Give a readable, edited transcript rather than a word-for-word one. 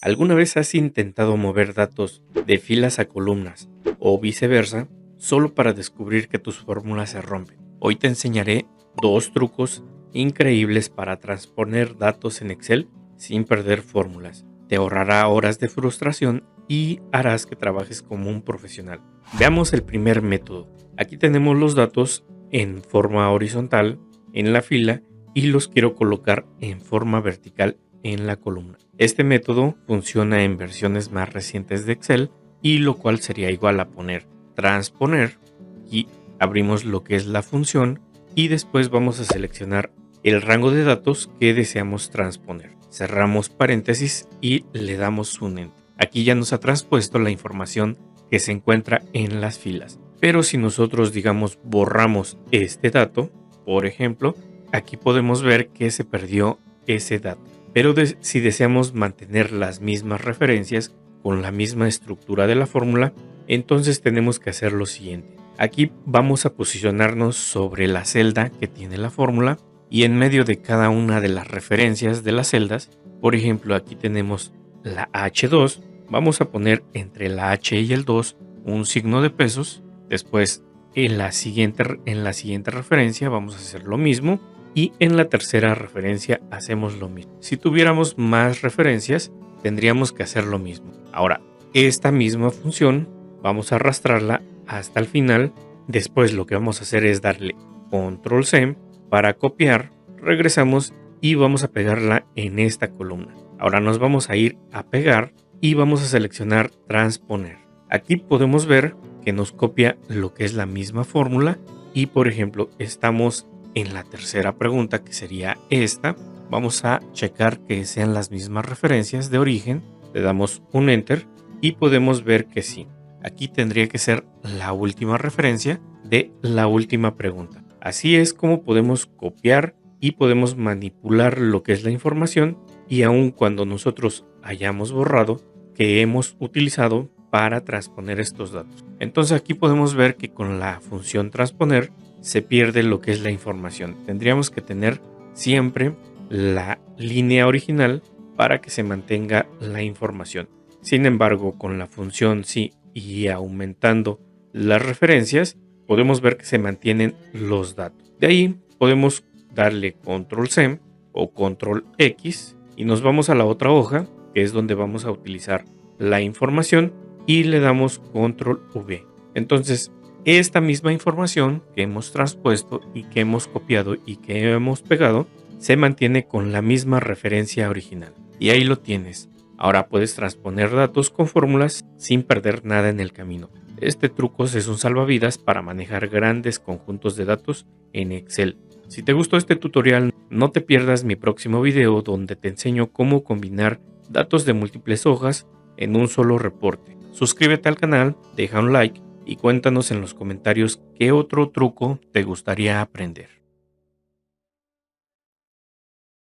¿Alguna vez has intentado mover datos de filas a columnas o viceversa solo para descubrir que tus fórmulas se rompen? Hoy te enseñaré dos trucos increíbles para transponer datos en Excel sin perder fórmulas. Te ahorrará horas de frustración y harás que trabajes como un profesional. Veamos el primer método. Aquí tenemos los datos en forma horizontal en la fila y los quiero colocar en forma vertical en la columna. Este método funciona en versiones más recientes de Excel y lo cual sería igual a poner transponer y abrimos lo que es la función y después vamos a seleccionar el rango de datos que deseamos transponer. Cerramos paréntesis y le damos un enter. Aquí ya nos ha transpuesto la información que se encuentra en las filas. Pero si nosotros, digamos, borramos este dato, por ejemplo, aquí podemos ver que se perdió ese dato. Pero si deseamos mantener las mismas referencias con la misma estructura de la fórmula, entonces tenemos que hacer lo siguiente. Aquí vamos a posicionarnos sobre la celda que tiene la fórmula y en medio de cada una de las referencias de las celdas, por ejemplo, aquí tenemos la H2, vamos a poner entre la H y el 2 un signo de pesos. Después en la siguiente referencia vamos a hacer lo mismo y en la tercera referencia hacemos lo mismo. Si tuviéramos más referencias tendríamos que hacer lo mismo. Ahora, esta misma función vamos a arrastrarla hasta el final. Después lo que vamos a hacer es darle control C para copiar, regresamos y vamos a pegarla en esta columna. Ahora nos vamos a ir a pegar y vamos a seleccionar transponer. Aquí podemos ver que nos copia lo que es la misma fórmula y por ejemplo estamos en la tercera pregunta que sería esta. Vamos a checar que sean las mismas referencias de origen, le damos un enter y podemos ver que sí. Aquí tendría que ser la última referencia de la última pregunta. Así es como podemos copiar y podemos manipular lo que es la información y aun cuando nosotros hayamos borrado que hemos utilizado para transponer estos datos. Entonces aquí podemos ver que con la función transponer se pierde lo que es la información. Tendríamos que tener siempre la línea original para que se mantenga la información. Sin embargo, con la función sí y aumentando las referencias, podemos ver que se mantienen los datos. De ahí podemos darle control C o control X y nos vamos a la otra hoja, que es donde vamos a utilizar la información y le damos control V. Entonces, esta misma información que hemos transpuesto y que hemos copiado y que hemos pegado se mantiene con la misma referencia original. Y ahí lo tienes. Ahora puedes transponer datos con fórmulas sin perder nada en el camino. Este truco es un salvavidas para manejar grandes conjuntos de datos en Excel. Si te gustó este tutorial, no te pierdas mi próximo video donde te enseño cómo combinar datos de múltiples hojas en un solo reporte. Suscríbete al canal, deja un like y cuéntanos en los comentarios qué otro truco te gustaría aprender.